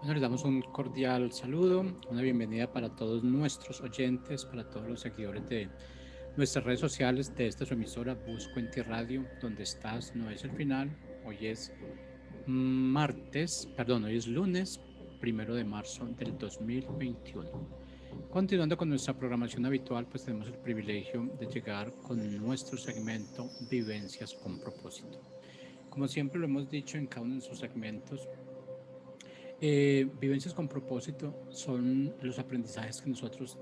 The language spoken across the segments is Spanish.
Bueno, les damos un cordial saludo, una bienvenida para todos nuestros oyentes, para todos los seguidores de nuestras redes sociales, de esta su emisora Busco en Ti Radio, donde estás, no es el final, hoy es hoy es lunes, 1 de marzo del 2021. Continuando con nuestra programación habitual, pues tenemos el privilegio de llegar con nuestro segmento Vivencias con propósito. Como siempre lo hemos dicho en cada uno de sus segmentos, vivencias con propósito son los aprendizajes que nosotros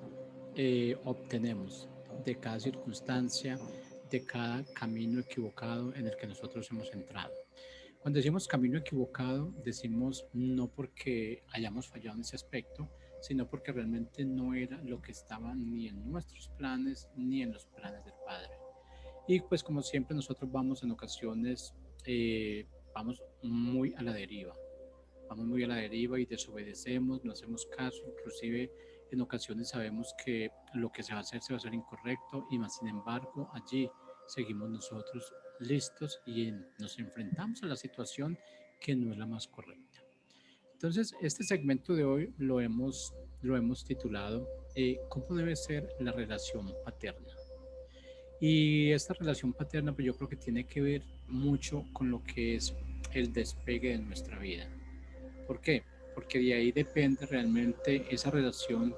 obtenemos de cada circunstancia, de cada camino equivocado en el que nosotros hemos entrado. Cuando decimos camino equivocado, decimos no porque hayamos fallado en ese aspecto, sino porque realmente no era lo que estaba ni en nuestros planes ni en los planes del Padre. Y pues como siempre nosotros vamos en ocasiones, vamos muy a la deriva, vamos muy a la deriva y desobedecemos, no hacemos caso, inclusive en ocasiones sabemos que lo que se va a hacer incorrecto y más sin embargo allí seguimos nosotros listos y nos enfrentamos a la situación que no es la más correcta. Entonces, este segmento de hoy lo hemos titulado ¿Cómo debe ser la relación paterna? Y esta relación paterna, pues yo creo que tiene que ver mucho con lo que es el despegue de nuestra vida. ¿Por qué? Porque de ahí depende realmente esa relación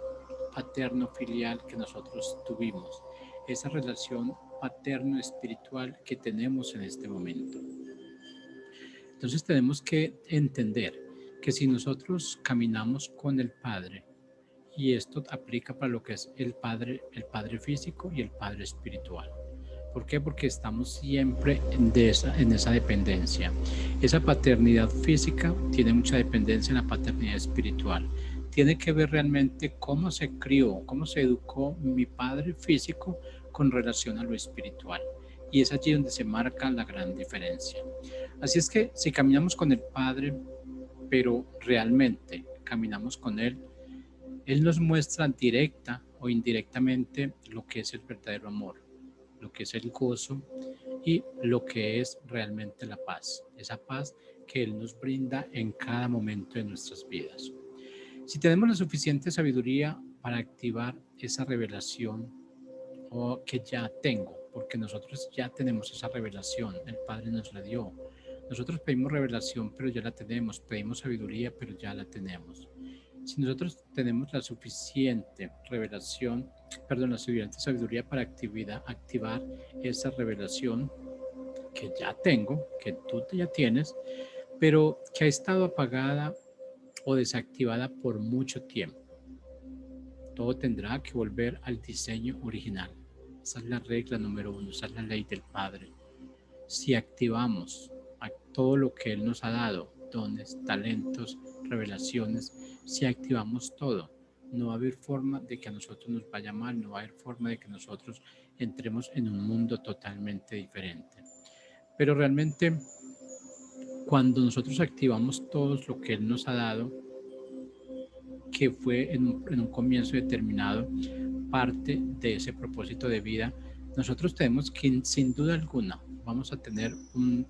paterno-filial que nosotros tuvimos, esa relación paterno-espiritual que tenemos en este momento. Entonces tenemos que entender que si nosotros caminamos con el Padre, y esto aplica para lo que es el padre físico y el Padre espiritual. ¿Por qué? Porque estamos siempre en esa dependencia. Esa paternidad física tiene mucha dependencia en la paternidad espiritual. Tiene que ver realmente cómo se crió, cómo se educó mi padre físico con relación a lo espiritual. Y es allí donde se marca la gran diferencia. Así es que si caminamos con el Padre, pero realmente caminamos con Él, Él nos muestra directa o indirectamente lo que es el verdadero amor, lo que es el gozo y lo que es realmente la paz, esa paz que Él nos brinda en cada momento de nuestras vidas. Si tenemos la suficiente sabiduría para activar esa revelación o que ya tengo, porque nosotros ya tenemos esa revelación, el Padre nos la dio. Nosotros pedimos revelación, pero ya la tenemos, pedimos sabiduría, pero ya la tenemos. Si nosotros tenemos la suficiente revelación, perdón, la suficiente sabiduría para activar esa revelación que ya tengo, que tú ya tienes, pero que ha estado apagada o desactivada por mucho tiempo. Todo tendrá que volver al diseño original. Esa es la regla número uno, esa es la ley del Padre. Si activamos a todo lo que Él nos ha dado, dones, talentos, revelaciones, si activamos todo, no va a haber forma de que a nosotros nos vaya mal, no va a haber forma de que nosotros entremos en un mundo totalmente diferente. Pero realmente cuando nosotros activamos todo lo que Él nos ha dado, que fue en un comienzo determinado parte de ese propósito de vida, nosotros tenemos que, sin duda alguna, vamos a tener un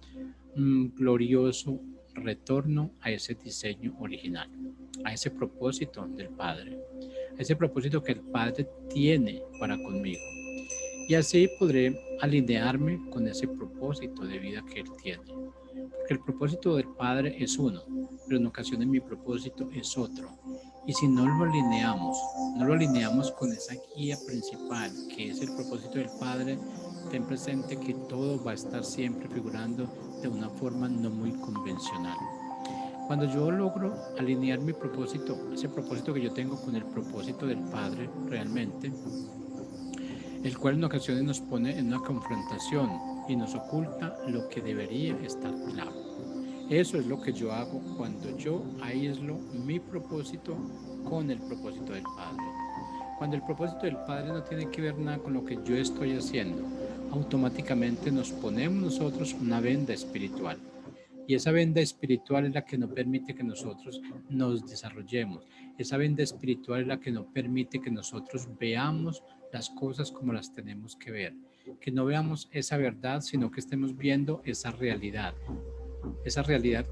glorioso retorno a ese diseño original, a ese propósito del Padre, a ese propósito que el Padre tiene para conmigo. Y así podré alinearme con ese propósito de vida que Él tiene. Porque el propósito del Padre es uno, pero en ocasiones mi propósito es otro. Y si no lo alineamos con esa guía principal, que es el propósito del Padre, ten presente que todo va a estar siempre figurando de una forma no muy convencional. Cuando yo logro alinear mi propósito, ese propósito que yo tengo con el propósito del Padre realmente, el cual en ocasiones nos pone en una confrontación y nos oculta lo que debería estar claro. Eso es lo que yo hago cuando yo aíslo mi propósito con el propósito del Padre. Cuando el propósito del Padre no tiene que ver nada con lo que yo estoy haciendo, automáticamente nos ponemos nosotros una venda espiritual. Y esa venda espiritual es la que no permite que nosotros nos desarrollemos. Esa venda espiritual es la que no permite que nosotros veamos las cosas como las tenemos que ver. Que no veamos esa verdad, sino que estemos viendo esa realidad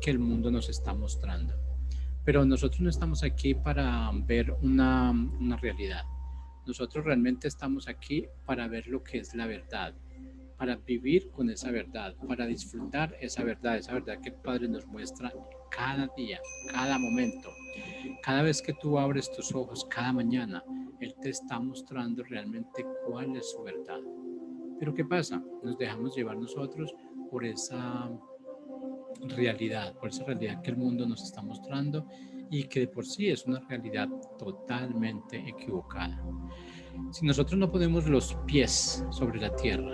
que el mundo nos está mostrando. Pero nosotros no estamos aquí para ver una realidad. Nosotros realmente estamos aquí para ver lo que es la verdad, para vivir con esa verdad, para disfrutar esa verdad que el Padre nos muestra cada día, cada momento. Cada vez que tú abres tus ojos, cada mañana, Él te está mostrando realmente cuál es su verdad. Pero ¿qué pasa? Nos dejamos llevar nosotros por por esa realidad que el mundo nos está mostrando y que de por sí es una realidad totalmente equivocada. Si nosotros no ponemos los pies sobre la tierra,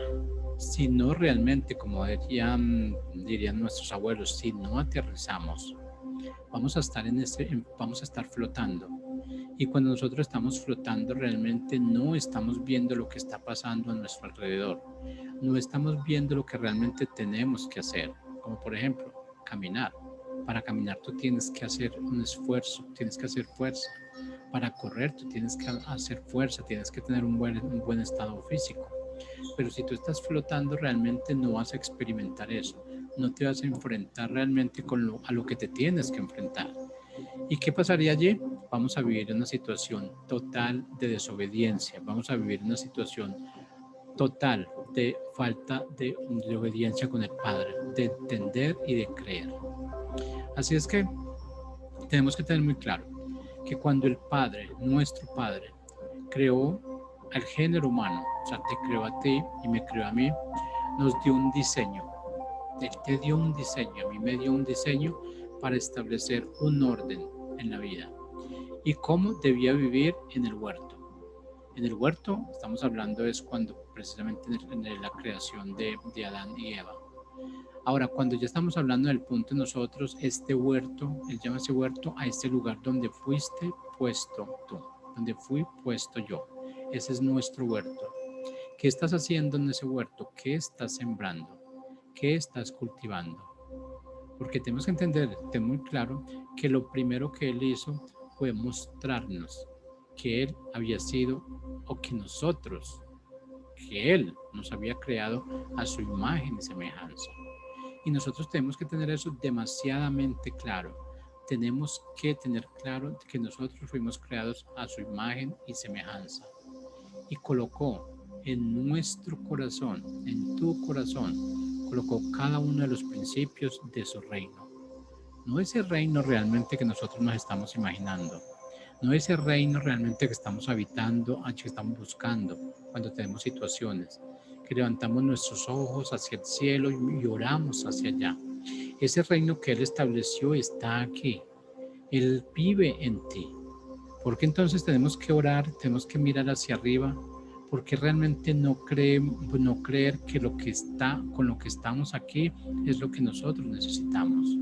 si no realmente, como dirían nuestros abuelos, si no aterrizamos, vamos a estar flotando. Y cuando nosotros estamos flotando, realmente no estamos viendo lo que está pasando a nuestro alrededor. No estamos viendo lo que realmente tenemos que hacer. Como por ejemplo, caminar. Para caminar tú tienes que hacer un esfuerzo, tienes que hacer fuerza. Para correr tú tienes que hacer fuerza, tienes que tener un buen estado físico. Pero si tú estás flotando, realmente no vas a experimentar eso. No te vas a enfrentar realmente a lo que te tienes que enfrentar. ¿Y qué pasaría allí? Vamos a vivir una situación total de desobediencia, vamos a vivir una situación total de falta de obediencia con el Padre, de entender y de creer. Así es que tenemos que tener muy claro que cuando el Padre, nuestro Padre, creó al género humano, o sea, te creó a ti y me creó a mí, nos dio un diseño. Él te dio un diseño, a mí me dio un diseño para establecer un orden en la vida y cómo debía vivir en el huerto. En el huerto estamos hablando es cuando precisamente en la creación de Adán y Eva. Ahora, cuando ya estamos hablando del punto de nosotros, este huerto, él llama ese huerto a este lugar donde fuiste puesto tú, donde fui puesto yo. Ese es nuestro huerto. ¿Qué estás haciendo en ese huerto? ¿Qué estás sembrando? ¿Qué estás cultivando? Porque tenemos que entender, tener muy claro que lo primero que él hizo fue mostrarnos que él había sido o que él nos había creado a su imagen y semejanza. Y nosotros tenemos que tener eso demasiadamente claro. Tenemos que tener claro que nosotros fuimos creados a su imagen y semejanza. Y colocó en nuestro corazón, en tu corazón, colocó cada uno de los principios de su reino. No ese reino realmente que nosotros nos estamos imaginando, no ese reino realmente que estamos habitando, que estamos buscando cuando tenemos situaciones, que levantamos nuestros ojos hacia el cielo y oramos hacia allá. Ese reino que Él estableció está aquí. Él vive en ti. ¿Por qué entonces tenemos que orar, tenemos que mirar hacia arriba? Porque realmente no creer que con lo que estamos aquí es lo que nosotros necesitamos.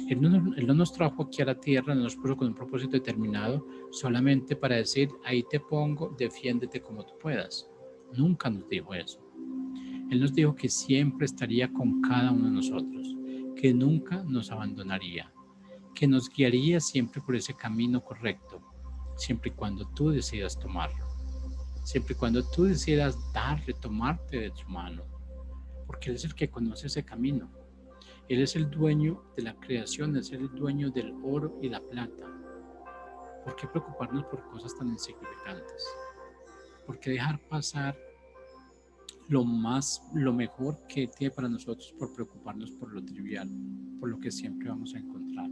Él no nos trajo aquí a la tierra, no nos puso con un propósito determinado solamente para decir, ahí te pongo, defiéndete como tú puedas. Nunca nos dijo eso. Él nos dijo que siempre estaría con cada uno de nosotros, que nunca nos abandonaría, que nos guiaría siempre por ese camino correcto, siempre y cuando tú decidas tomarlo, siempre y cuando tú decidas tomarte de tu mano, porque Él es el que conoce ese camino. Él es el dueño de la creación, es el dueño del oro y la plata. ¿Por qué preocuparnos por cosas tan insignificantes? ¿Por qué dejar pasar lo mejor que tiene para nosotros por preocuparnos por lo trivial, por lo que siempre vamos a encontrar?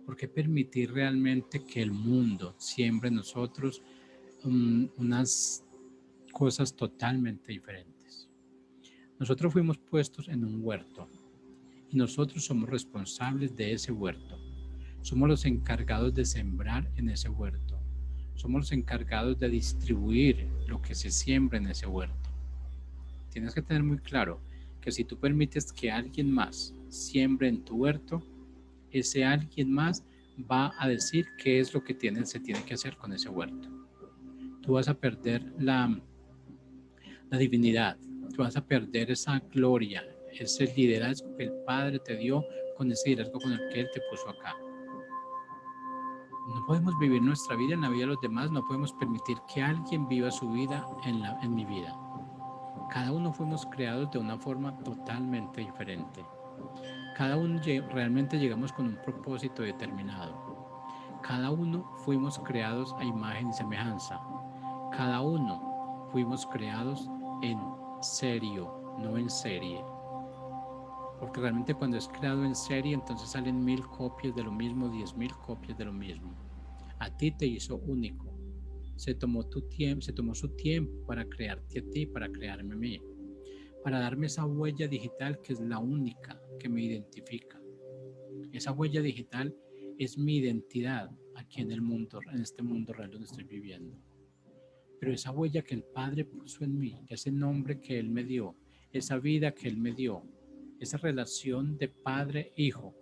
¿Por qué permitir realmente que el mundo siembre en nosotros unas cosas totalmente diferentes? Nosotros fuimos puestos en un huerto y nosotros somos responsables de ese huerto. Somos los encargados de sembrar en ese huerto. Somos los encargados de distribuir lo que se siembra en ese huerto. Tienes que tener muy claro que si tú permites que alguien más siembre en tu huerto, ese alguien más va a decir qué es lo que se tiene que hacer con ese huerto. Tú vas a perder la divinidad, tú vas a perder esa gloria, ese liderazgo que el Padre te dio con ese liderazgo con el que Él te puso acá. No podemos vivir nuestra vida en la vida de los demás, no podemos permitir que alguien viva su vida en mi vida. Cada uno fuimos creados de una forma totalmente diferente. Cada uno realmente llegamos con un propósito determinado. Cada uno fuimos creados a imagen y semejanza. Cada uno fuimos creados en serio, no en serie. Porque realmente cuando es creado en serie, entonces salen 1000 copias de lo mismo, 10.000 copias de lo mismo. A ti te hizo único. Se tomó su tiempo para crearte a ti, para crearme a mí, para darme esa huella digital que es la única que me identifica. Esa huella digital es mi identidad aquí en el mundo, en este mundo real donde estoy viviendo. Pero esa huella que el Padre puso en mí, ese nombre que Él me dio, esa vida que Él me dio, esa relación de padre e hijo,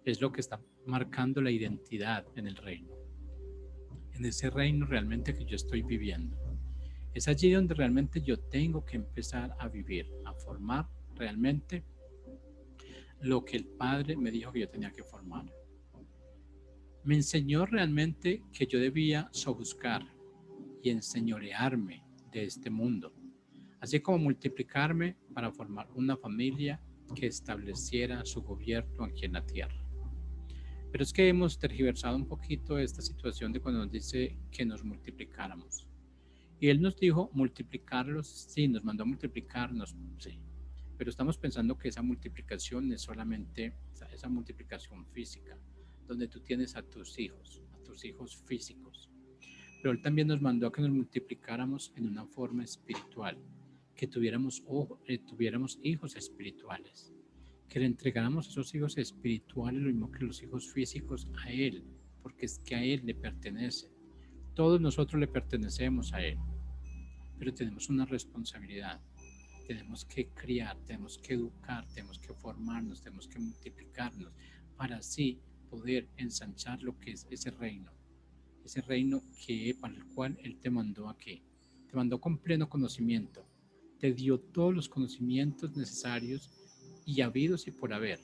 es lo que está marcando la identidad en el reino, en ese reino realmente que yo estoy viviendo. Es allí donde realmente yo tengo que empezar a vivir, a formar realmente lo que el Padre me dijo que yo tenía que formar. Me enseñó realmente que yo debía sojuzgar y enseñorearme de este mundo, así como multiplicarme para formar una familia que estableciera su gobierno aquí en la tierra. Pero es que hemos tergiversado un poquito esta situación de cuando nos dice que nos multiplicáramos. Y Él nos dijo multiplicarlos, sí, nos mandó a multiplicarnos, sí. Pero estamos pensando que esa multiplicación es solamente esa multiplicación física, donde tú tienes a tus hijos físicos. Pero Él también nos mandó a que nos multiplicáramos en una forma espiritual, que tuviéramos hijos espirituales, que le entregáramos a esos hijos espirituales lo mismo que los hijos físicos a Él, porque es que a Él le pertenece. Todos nosotros le pertenecemos a Él, pero tenemos una responsabilidad. Tenemos que criar, tenemos que educar, tenemos que formarnos, tenemos que multiplicarnos para así poder ensanchar lo que es ese reino para el cual Él te mandó aquí. Te mandó con pleno conocimiento, te dio todos los conocimientos necesarios y habidos y por haber.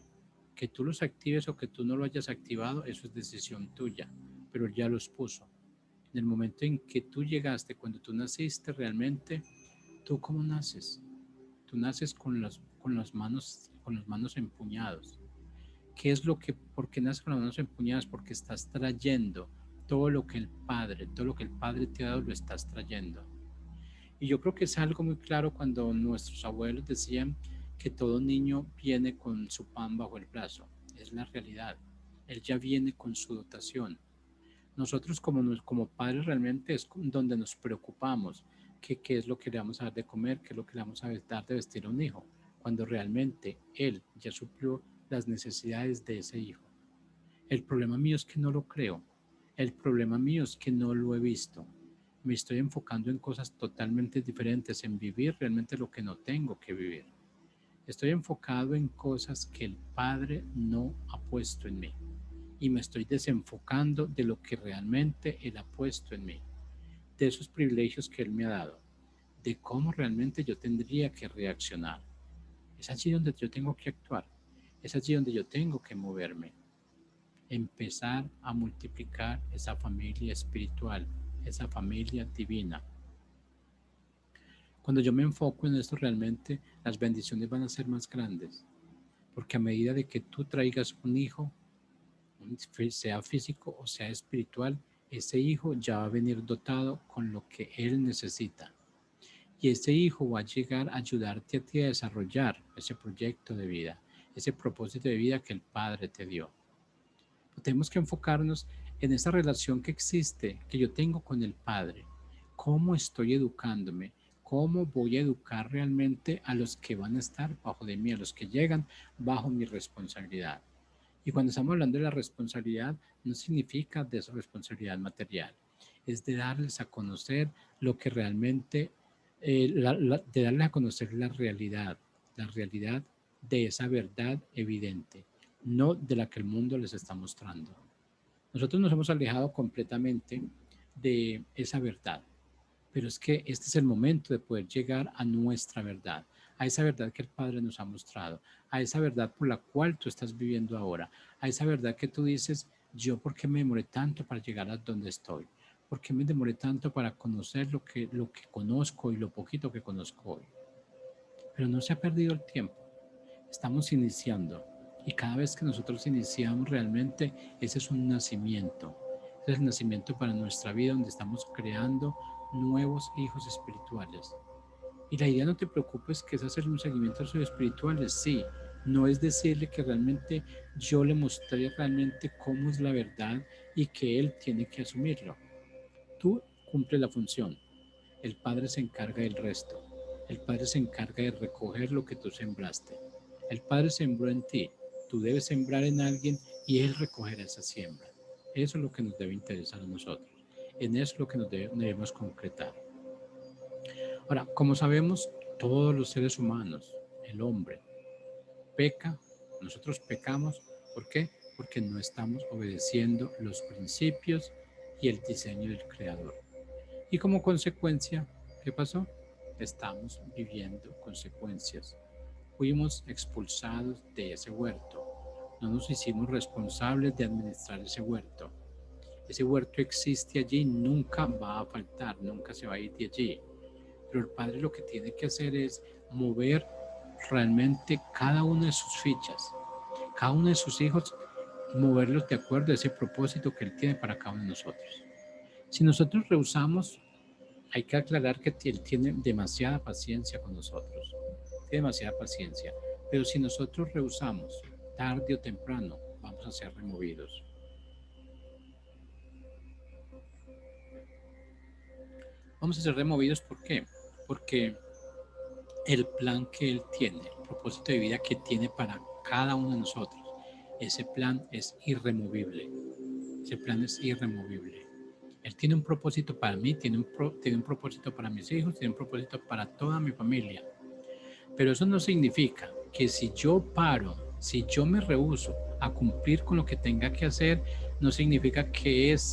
Que tú los actives o que tú no lo hayas activado, eso es decisión tuya, pero Él ya los puso. En el momento en que tú llegaste, cuando tú naciste realmente, ¿tú cómo naces? Tú naces con las manos empuñados. ¿Qué es lo que, por qué naces con las manos empuñadas? Porque estás trayendo todo lo que el Padre te ha dado, lo estás trayendo. Y yo creo que es algo muy claro cuando nuestros abuelos decían que todo niño viene con su pan bajo el brazo. Es la realidad. Él ya viene con su dotación. Nosotros como padres realmente es donde nos preocupamos, que qué es lo que le vamos a dar de comer, qué es lo que le vamos a dar de vestir a un hijo, cuando realmente él ya suplió las necesidades de ese hijo. El problema mío es que no lo creo, el problema mío es que no lo he visto. Me estoy enfocando en cosas totalmente diferentes, en vivir realmente lo que no tengo que vivir. Estoy enfocado en cosas que el Padre no ha puesto en mí y me estoy desenfocando de lo que realmente Él ha puesto en mí, de esos privilegios que Él me ha dado, de cómo realmente yo tendría que reaccionar. Es allí donde yo tengo que actuar, es allí donde yo tengo que moverme, empezar a multiplicar esa familia espiritual, esa familia divina. Cuando yo me enfoco en esto realmente, las bendiciones van a ser más grandes, porque a medida de que tú traigas un hijo, sea físico o sea espiritual, ese hijo ya va a venir dotado con lo que él necesita. Y ese hijo va a llegar a ayudarte a ti a desarrollar ese proyecto de vida, ese propósito de vida que el Padre te dio. Tenemos que enfocarnos en esa relación que existe, que yo tengo con el Padre. ¿Cómo estoy educándome? ¿Cómo voy a educar realmente a los que van a estar bajo de mí, a los que llegan bajo mi responsabilidad? Y cuando estamos hablando de la responsabilidad, no significa de esa responsabilidad material, es de darles a conocer lo que realmente, de darles a conocer la realidad de esa verdad evidente, no de la que el mundo les está mostrando. Nosotros nos hemos alejado completamente de esa verdad, pero es que este es el momento de poder llegar a nuestra verdad, a esa verdad que el Padre nos ha mostrado, a esa verdad por la cual tú estás viviendo ahora, a esa verdad que tú dices, yo por qué me demoré tanto para llegar a donde estoy, ¿Por qué me demoré tanto para conocer lo que conozco y lo poquito que conozco hoy? Pero no se ha perdido el tiempo. Estamos iniciando y cada vez que nosotros iniciamos realmente ese es un nacimiento. Ese es el nacimiento para nuestra vida donde estamos creando nuevos hijos espirituales. Y la idea, no te preocupes, que es hacer un seguimiento a sus espirituales, sí. No es decirle que realmente yo le mostré realmente cómo es la verdad y que él tiene que asumirlo. Tú cumples la función. El Padre se encarga del resto. El Padre se encarga de recoger lo que tú sembraste. El Padre sembró en ti. Tú debes sembrar en alguien y Él recogerá esa siembra. Eso es lo que nos debe interesar a nosotros. En eso es lo que nos debemos concretar. Ahora, como sabemos, todos los seres humanos, el hombre, peca, nosotros pecamos. ¿Por qué? Porque no estamos obedeciendo los principios y el diseño del Creador. Y como consecuencia, ¿qué pasó? Estamos viviendo consecuencias. Fuimos expulsados de ese huerto. No nos hicimos responsables de administrar ese huerto. Ese huerto existe allí, nunca va a faltar, nunca se va a ir de allí. Pero el Padre lo que tiene que hacer es mover realmente cada una de sus fichas, cada uno de sus hijos, moverlos de acuerdo a ese propósito que Él tiene para cada uno de nosotros. Si nosotros rehusamos, hay que aclarar que Él tiene demasiada paciencia con nosotros, tiene demasiada paciencia, pero si nosotros rehusamos, tarde o temprano, vamos a ser removidos. Vamos a ser removidos, ¿por qué? Porque el plan que Él tiene, el propósito de vida que tiene para cada uno de nosotros, ese plan es irremovible. Ese plan es irremovible. Él tiene un propósito para mí, tiene un propósito para mis hijos, tiene un propósito para toda mi familia. Pero eso no significa que si yo paro, si yo me rehúso a cumplir con lo que tenga que hacer, no significa que esa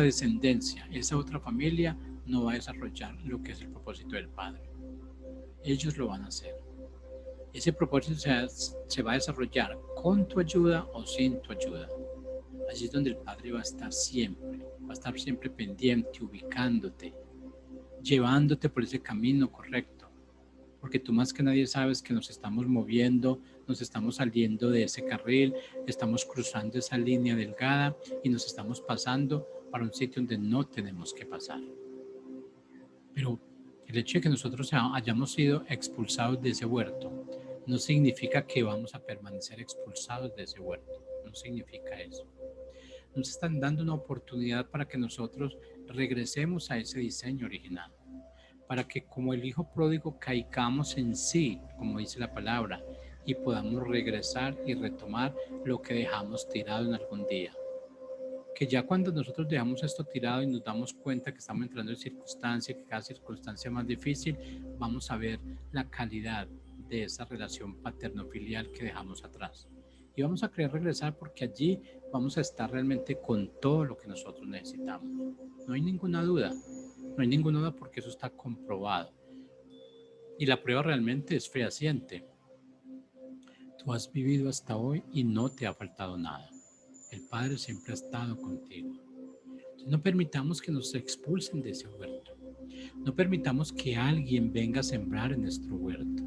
descendencia, esa otra familia no va a desarrollar lo que es el propósito del Padre. Ellos lo van a hacer. Ese propósito se va a desarrollar con tu ayuda o sin tu ayuda. Allí es donde el Padre va a estar siempre pendiente, ubicándote, llevándote por ese camino correcto. Porque tú más que nadie sabes que nos estamos moviendo, nos estamos saliendo de ese carril, estamos cruzando esa línea delgada y nos estamos pasando para un sitio donde no tenemos que pasar. Pero el hecho de que nosotros hayamos sido expulsados de ese huerto no significa que vamos a permanecer expulsados de ese huerto. No significa eso. Nos están dando una oportunidad para que nosotros regresemos a ese diseño original, para que como el hijo pródigo caigamos en sí, como dice la palabra, y podamos regresar y retomar lo que dejamos tirado en algún día. Que ya cuando nosotros dejamos esto tirado y nos damos cuenta que estamos entrando en circunstancias, que cada circunstancia es más difícil, vamos a ver la calidad de esa relación paterno-filial que dejamos atrás. Y vamos a querer regresar porque allí vamos a estar realmente con todo lo que nosotros necesitamos. No hay ninguna duda, no hay ninguna duda porque eso está comprobado. Y la prueba realmente es fehaciente. Tú has vivido hasta hoy y no te ha faltado nada. El Padre siempre ha estado contigo. Entonces, no permitamos que nos expulsen de ese huerto. No permitamos que alguien venga a sembrar en nuestro huerto.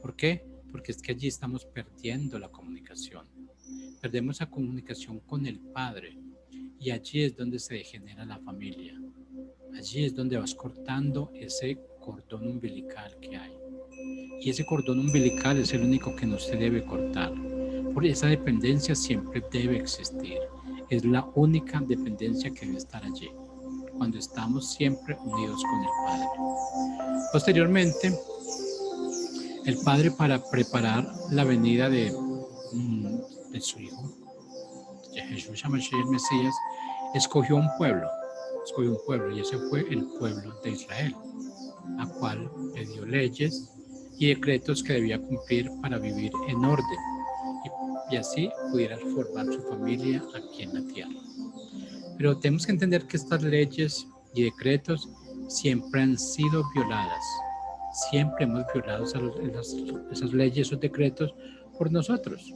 ¿Por qué? Porque es que allí estamos perdiendo la comunicación. Perdemos la comunicación con el Padre y allí es donde se degenera la familia. Allí es donde vas cortando ese cordón umbilical que hay. Y ese cordón umbilical es el único que no se debe cortar. Por esa dependencia siempre debe existir. Es la única dependencia que debe estar allí, cuando estamos siempre unidos con el Padre. Posteriormente, el Padre, para preparar la venida de su Hijo, de Jesús HaMashiach, el Mesías, escogió un pueblo, y ese fue el pueblo de Israel, a cual le dio leyes y decretos que debía cumplir para vivir en orden y así pudiera formar su familia aquí en la tierra. Pero tenemos que entender que estas leyes y decretos siempre han sido violadas. Siempre hemos violado esas leyes, esos decretos por nosotros.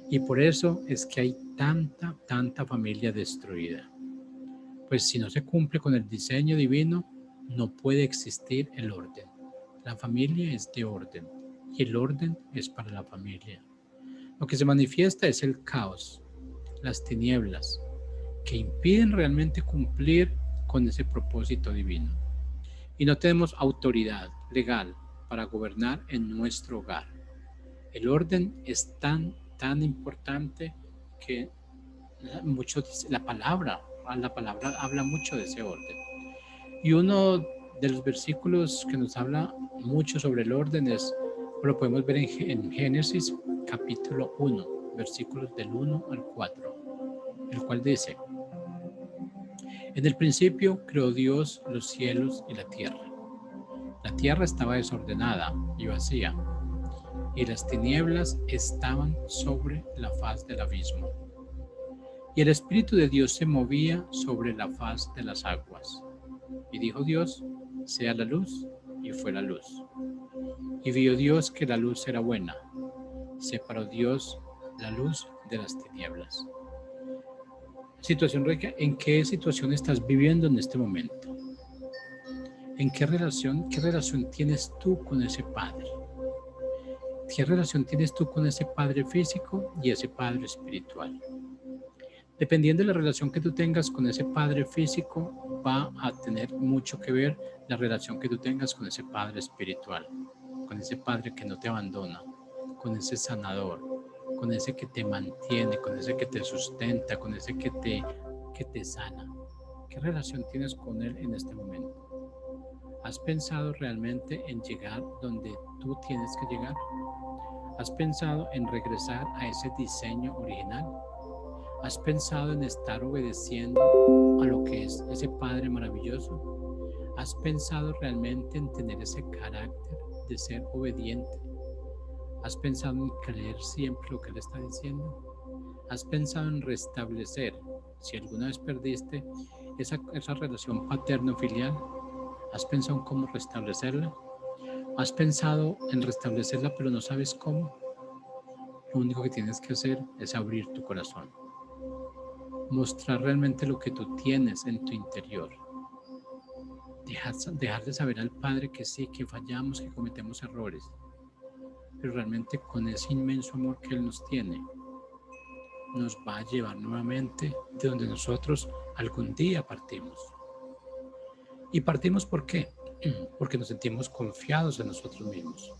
Y por eso es que hay tanta familia destruida. Pues si no se cumple con el diseño divino, no puede existir el orden. La familia es de orden y el orden es para la familia. Lo que se manifiesta es el caos, las tinieblas, que impiden realmente cumplir con ese propósito divino. Y no tenemos autoridad legal para gobernar en nuestro hogar. El orden es tan importante que la palabra habla mucho de ese orden. Y uno de los versículos que nos habla mucho sobre el orden lo podemos ver en Génesis capítulo 1, versículos del 1 al 4, el cual dice: en el principio creó Dios los cielos y la tierra. La tierra estaba desordenada y vacía, y las tinieblas estaban sobre la faz del abismo. Y el Espíritu de Dios se movía sobre la faz de las aguas. Y dijo Dios: sea la luz, y fue la luz. Y vio Dios que la luz era buena. Separó Dios la luz de las tinieblas. Situación rica, ¿en qué situación estás viviendo en este momento? ¿En qué relación tienes tú con ese Padre? ¿Qué relación tienes tú con ese Padre físico y ese Padre espiritual? Dependiendo de la relación que tú tengas con ese Padre físico, va a tener mucho que ver la relación que tú tengas con ese Padre espiritual, con ese Padre que no te abandona, con ese sanador, con ese que te mantiene, con ese que te sustenta, con ese que te sana. ¿Qué relación tienes con Él en este momento? ¿Has pensado realmente en llegar donde tú tienes que llegar? ¿Has pensado en regresar a ese diseño original? ¿Has pensado en estar obedeciendo a lo que es ese Padre maravilloso? ¿Has pensado realmente en tener ese carácter de ser obediente? ¿Has pensado en creer siempre lo que Él está diciendo? ¿Has pensado en restablecer, si alguna vez perdiste, esa relación paterno-filial? ¿Has pensado en cómo restablecerla? ¿Has pensado en restablecerla pero no sabes cómo? Lo único que tienes que hacer es abrir tu corazón. Mostrar realmente lo que tú tienes en tu interior. Dejar de saber al Padre que sí, que fallamos, que cometemos errores, pero realmente con ese inmenso amor que Él nos tiene, nos va a llevar nuevamente de donde nosotros algún día partimos. ¿Y partimos por qué? Porque nos sentimos confiados en nosotros mismos,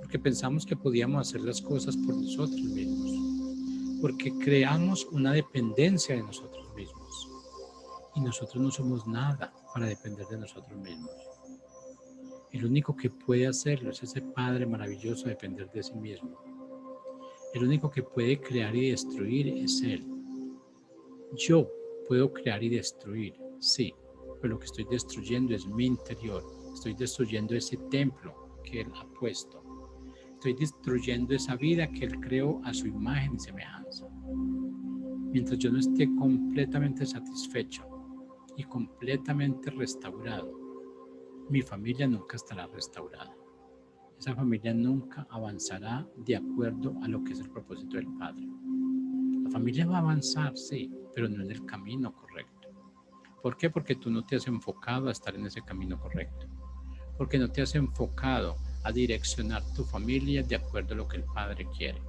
porque pensamos que podíamos hacer las cosas por nosotros mismos, porque creamos una dependencia de nosotros mismos. Y nosotros no somos nada para depender de nosotros mismos. El único que puede hacerlo es ese Padre maravilloso, depender de sí mismo. El único que puede crear y destruir es Él. Yo puedo crear y destruir, sí, pero lo que estoy destruyendo es mi interior. Estoy destruyendo ese templo que Él ha puesto. Estoy destruyendo esa vida que Él creó a su imagen y semejanza. Mientras yo no esté completamente satisfecho y completamente restaurado, mi familia nunca estará restaurada. Esa familia nunca avanzará de acuerdo a lo que es el propósito del Padre. La familia va a avanzar, sí, pero no en el camino correcto. ¿Por qué? Porque tú no te has enfocado a estar en ese camino correcto. Porque no te has enfocado a direccionar tu familia de acuerdo a lo que el Padre quiere.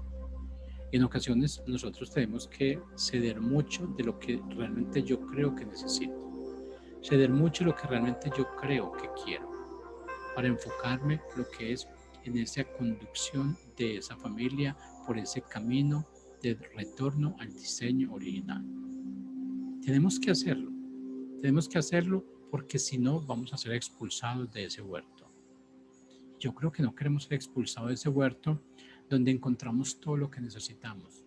Y en ocasiones nosotros tenemos que ceder mucho de lo que realmente yo creo que necesito. Ceder mucho de lo que realmente yo creo que quiero, para enfocarme lo que es en esa conducción de esa familia por ese camino de retorno al diseño original. Tenemos que hacerlo porque si no vamos a ser expulsados de ese huerto. Yo creo que no queremos ser expulsados de ese huerto donde encontramos todo lo que necesitamos,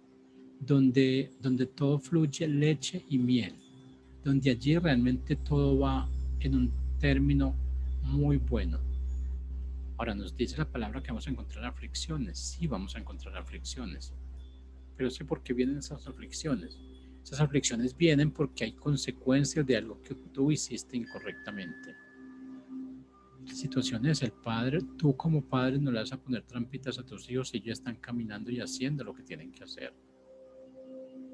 donde todo fluye leche y miel, donde allí realmente todo va en un término muy bueno. Ahora nos dice la palabra que vamos a encontrar aflicciones. Sí, vamos a encontrar aflicciones. Pero sé por qué vienen esas aflicciones. Esas aflicciones vienen porque hay consecuencias de algo que tú hiciste incorrectamente. La situación es el padre, tú como padre no le vas a poner trampitas a tus hijos si ellos están caminando y haciendo lo que tienen que hacer.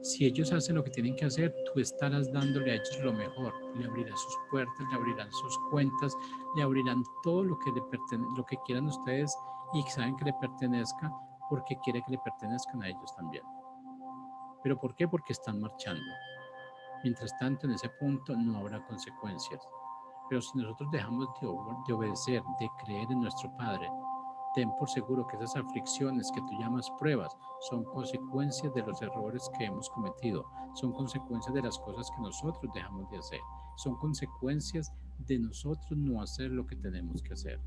Si ellos hacen lo que tienen que hacer, tú estarás dándole a ellos lo mejor. Le abrirás sus puertas, le abrirán sus cuentas, le abrirán todo lo que, lo que quieran ustedes y saben que le pertenezca porque quiere que le pertenezcan a ellos también. ¿Pero por qué? Porque están marchando. Mientras tanto, en ese punto no habrá consecuencias. Pero si nosotros dejamos de obedecer, de creer en nuestro Padre, ten por seguro que esas aflicciones que tú llamas pruebas son consecuencias de los errores que hemos cometido, son consecuencias de las cosas que nosotros dejamos de hacer, son consecuencias de nosotros no hacer lo que tenemos que hacer.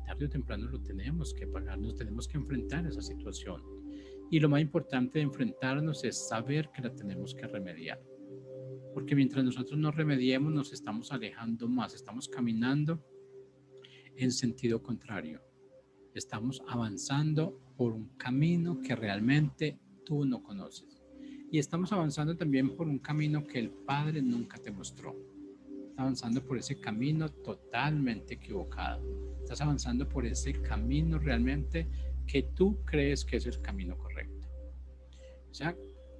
Tarde o temprano lo tenemos que pagar, nos tenemos que enfrentar a esa situación. Y lo más importante de enfrentarnos es saber que la tenemos que remediar. Porque mientras nosotros no remediemos, nos estamos alejando más, estamos caminando en sentido contrario. Estamos avanzando por un camino que realmente tú no conoces. Y estamos avanzando también por un camino que el Padre nunca te mostró. Estás avanzando por ese camino totalmente equivocado. Estás avanzando por ese camino realmente que tú crees que es el camino correcto. O sea,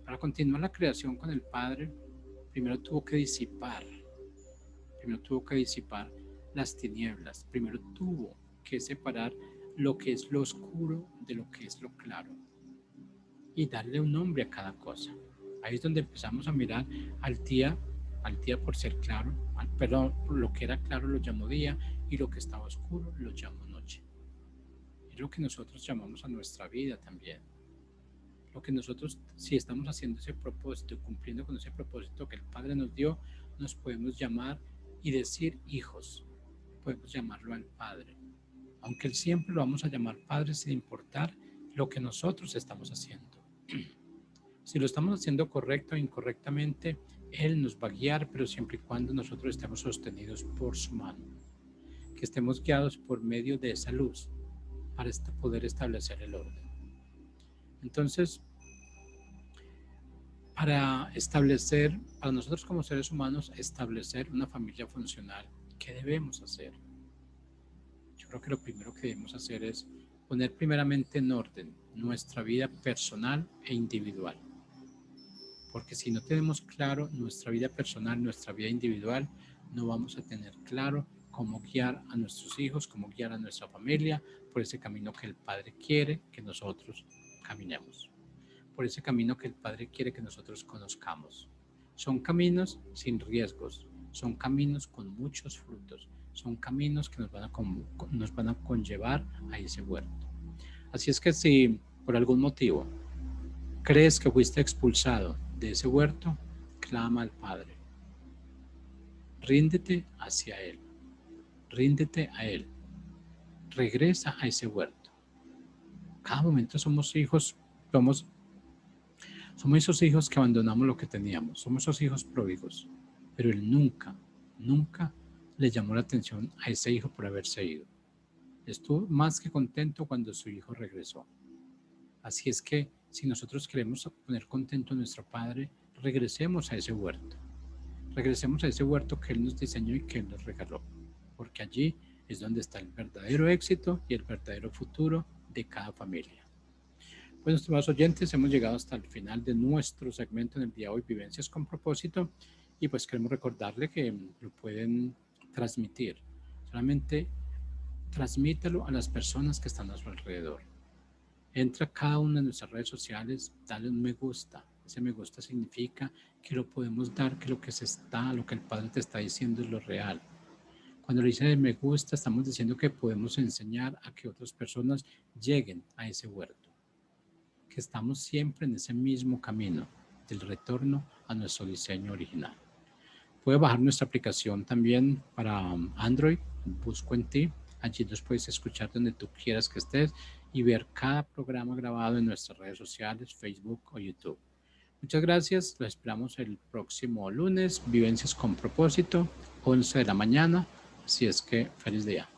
para continuar la creación con el Padre, primero tuvo que disipar las tinieblas, primero tuvo que separar lo que es lo oscuro de lo que es lo claro y darle un nombre a cada cosa. Ahí es donde empezamos a mirar al día por ser claro, perdón, lo que era claro lo llamó día y lo que estaba oscuro lo llamó noche. Es lo que nosotros llamamos a nuestra vida también. Lo que nosotros, si estamos haciendo ese propósito, cumpliendo con ese propósito que el Padre nos dio, nos podemos llamar y decir hijos, podemos llamarlo al Padre. Aunque Él siempre lo vamos a llamar Padre sin importar lo que nosotros estamos haciendo. Si lo estamos haciendo correcto o incorrectamente, Él nos va a guiar, pero siempre y cuando nosotros estemos sostenidos por su mano. Que estemos guiados por medio de esa luz para poder establecer el orden. Entonces, para nosotros como seres humanos, establecer una familia funcional, ¿qué debemos hacer? Yo creo que lo primero que debemos hacer es poner primeramente en orden nuestra vida personal e individual. Porque si no tenemos claro nuestra vida personal, nuestra vida individual, no vamos a tener claro cómo guiar a nuestros hijos, cómo guiar a nuestra familia por ese camino que el Padre quiere que nosotros caminemos. Por ese camino que el Padre quiere que nosotros conozcamos. Son caminos sin riesgos, son caminos con muchos frutos, son caminos que nos van a conllevar a ese huerto. Así es que si por algún motivo crees que fuiste expulsado de ese huerto, clama al Padre. Ríndete hacia Él. Ríndete a Él. Regresa a ese huerto. Cada momento somos hijos, somos esos hijos que abandonamos lo que teníamos. Somos esos hijos pródigos. Pero Él nunca le llamó la atención a ese hijo por haberse ido. Estuvo más que contento cuando su hijo regresó. Así es que si nosotros queremos poner contento a nuestro Padre, regresemos a ese huerto. Regresemos a ese huerto que Él nos diseñó y que Él nos regaló. Porque allí es donde está el verdadero éxito y el verdadero futuro de cada familia. Bueno, estimados oyentes, hemos llegado hasta el final de nuestro segmento en el día de hoy, Vivencias con Propósito. Y pues queremos recordarle que lo pueden transmitir. Solamente transmítelo a las personas que están a su alrededor. Entra a cada una de nuestras redes sociales, dale un me gusta. Ese me gusta significa que lo podemos dar, que lo que el Padre te está diciendo es lo real. Cuando le dicen el me gusta, estamos diciendo que podemos enseñar a que otras personas lleguen a ese huerto. Que estamos siempre en ese mismo camino del retorno a nuestro diseño original. Puedes bajar nuestra aplicación también para Android, Busco en Ti. Allí nos puedes escuchar donde tú quieras que estés y ver cada programa grabado en nuestras redes sociales, Facebook o YouTube. Muchas gracias, los esperamos el próximo lunes, Vivencias con Propósito, 11 de la mañana, así es que feliz día.